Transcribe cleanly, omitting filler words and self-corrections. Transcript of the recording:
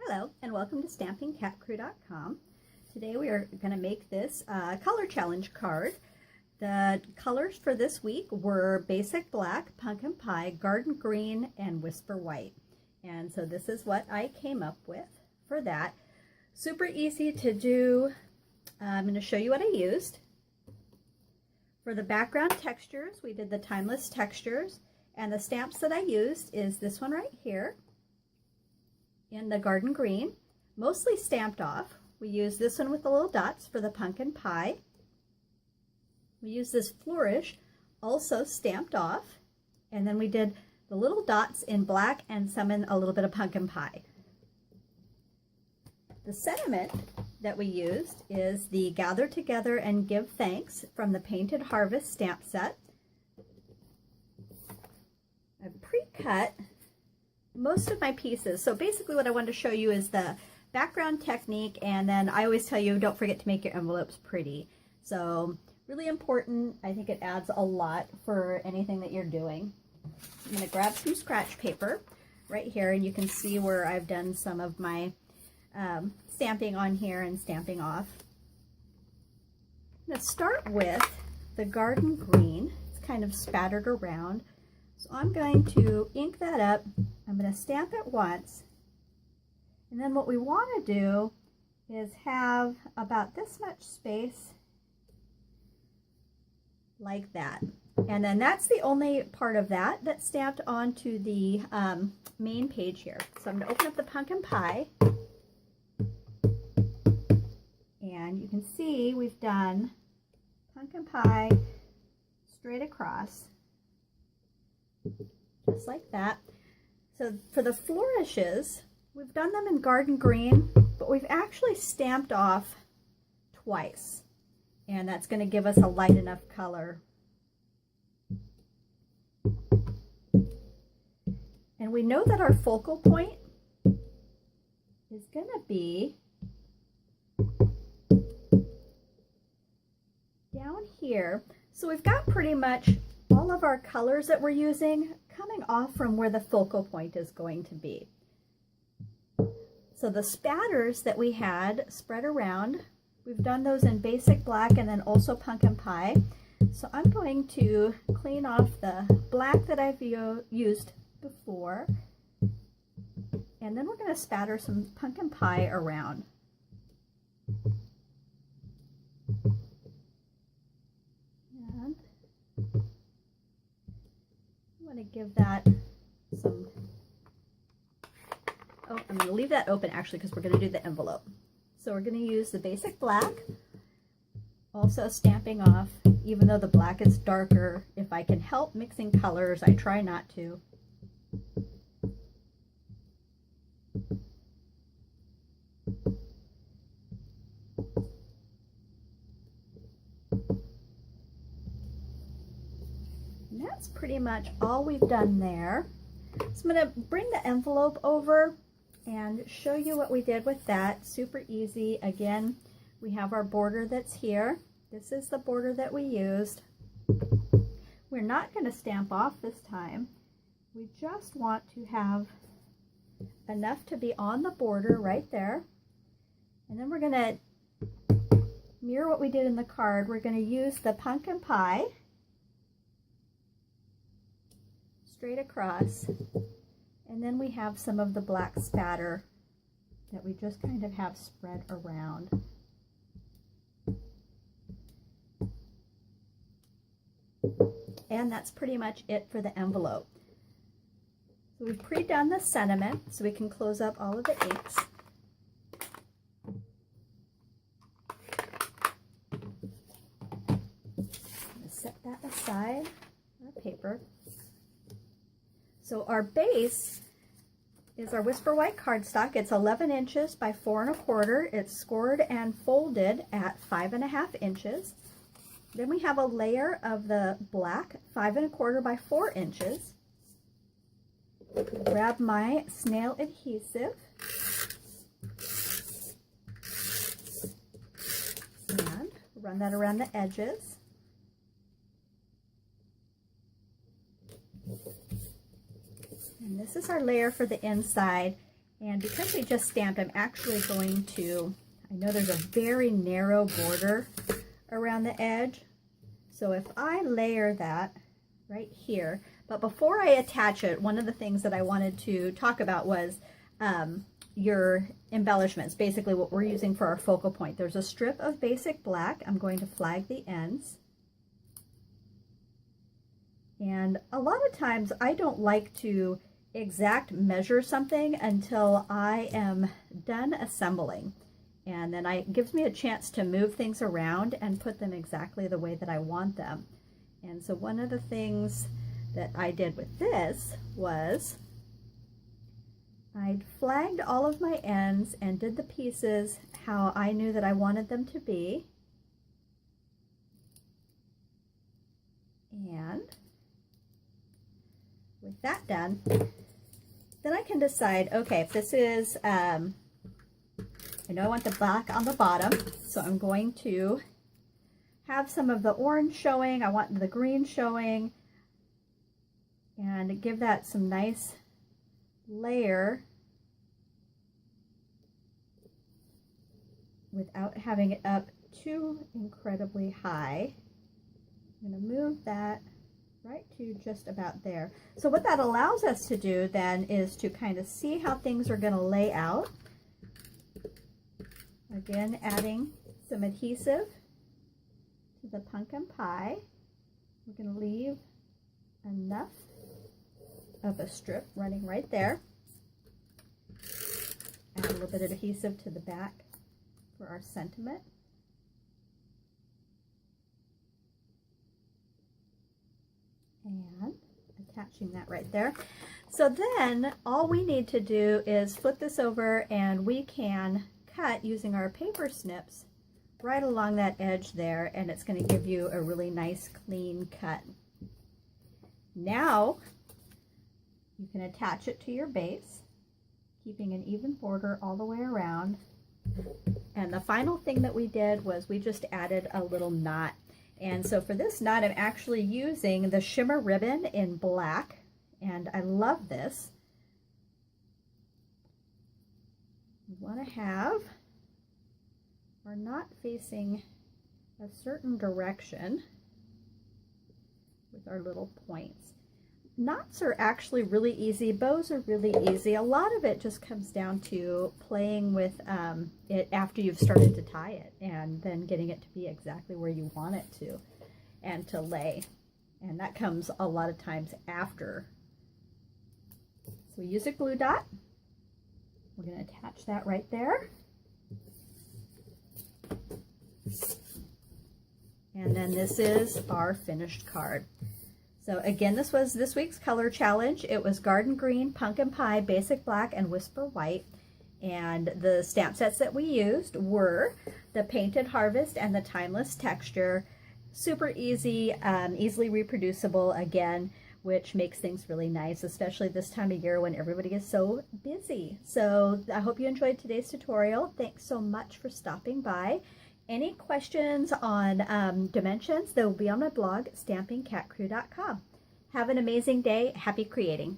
Hello and welcome to StampingCatCrew.com. Today we are going to make this color challenge card. The colors for this week were Basic Black, Pumpkin Pie, Garden Green, and Whisper White. And so this is what I came up with for that. Super easy to do. I'm going to show you what I used. For the background textures, we did the Timeless Textures, and the stamps that I used is this one right here in the Garden Green, mostly stamped off. We use this one with the little dots for the Pumpkin Pie. We use this Flourish, also stamped off, and then we did the little dots in black and some in a little bit of Pumpkin Pie. The sentiment that we used is the Gather Together and Give Thanks from the Painted Harvest stamp set. I've pre-cut most of my pieces. So basically what I wanted to show you is the background technique, and then I always tell you don't forget to make your envelopes pretty. So really important. I think it adds a lot for anything that you're doing. I'm going to grab some scratch paper right here, and you can see where I've done some of my stamping on here and stamping off. I'm going to start with the Garden Green. It's kind of spattered around. So I'm going to ink that up. I'm going to stamp it once. And then what we want to do is have about this much space like that. And then that's the only part of that that's stamped onto the main page here. So I'm going to open up the Pumpkin Pie. And you can see we've done Pumpkin Pie straight across, just like that. So for the flourishes, we've done them in Garden Green, but we've actually stamped off twice. And that's going to give us a light enough color. And we know that our focal point is going to be down here. So we've got pretty much all of our colors that we're using coming off from where the focal point is going to be. So the spatters that we had spread around, we've done those in Basic Black and then also Pumpkin Pie. So I'm going to clean off the black that I've used before, and then we're going to spatter some Pumpkin Pie around. And I'm going to give that some, oh, I'm going to leave that open actually because we're going to do the envelope. So we're going to use the Basic Black, also stamping off, even though the black is darker. If I can help mixing colors, I try not to. And that's pretty much all we've done there. So I'm going to bring the envelope over and show you what we did with that. Super easy. Again, we have our border that's here. This is the border that we used. We're not going to stamp off this time. We just want to have enough to be on the border right there. And then we're going to mirror what we did in the card. We're going to use the Pumpkin Pie straight across. And then we have some of the black spatter that we just kind of have spread around. And that's pretty much it for the envelope. So we've pre-done the sentiment so we can close up all of the inks. Set that aside, our paper. So our base is our Whisper White cardstock. It's 11 inches by 4 1/4. It's scored and folded at 5 1/2 inches. Then we have a layer of the black 5 1/4 by 4 inches. Grab my snail adhesive and run that around the edges. And this is our layer for the inside, And because we just stamped, I'm actually going to, I know there's a very narrow border around the edge. So if I layer that right here, but before I attach it, one of the things that I wanted to talk about was your embellishments, basically what we're using for our focal point. There's a strip of basic black. I'm going to flag the ends. And a lot of times I don't like to exact measure something until I am done assembling. And then it gives me a chance to move things around and put them exactly the way that I want them. And so one of the things that I did with this was I flagged all of my ends and did the pieces how I knew that I wanted them to be. And with that done, then I can decide, okay, if this is, I know I want the black on the bottom, so I'm going to have some of the orange showing. I want the green showing, and give that some nice layer without having it up too incredibly high. I'm going to move that right to just about there. So what that allows us to do then is to kind of see how things are going to lay out. Again, adding some adhesive to the pumpkin pie. We're going to leave enough of a strip running right there. Add a little bit of adhesive to the back for our sentiment. And attaching that right there. So then all we need to do is flip this over, and we can cut using our paper snips right along that edge there, and it's going to give you a really nice clean cut. Now you can attach it to your base, keeping an even border all the way around. And the final thing that we did was we just added a little knot. And so for this knot, I'm actually using the shimmer ribbon in black, and I love this. We want to have our knot facing a certain direction with our little points. Knots are actually really easy. Bows are really easy. A lot of it just comes down to playing with it after you've started to tie it, and then getting it to be exactly where you want it to and to lay. And that comes a lot of times after. So we use a glue dot. We're going to attach that right there. And then this is our finished card. So again, this was this week's color challenge. It was Garden Green, Pumpkin Pie, Basic Black, and Whisper White. And the stamp sets that we used were the Painted Harvest and the Timeless Texture. Super easy, easily reproducible again, which makes things really nice, especially this time of year when everybody is so busy. So I hope you enjoyed today's tutorial. Thanks so much for stopping by. Any questions on dimensions, they will be on my blog, stampingcatcrew.com. Have an amazing day. Happy creating.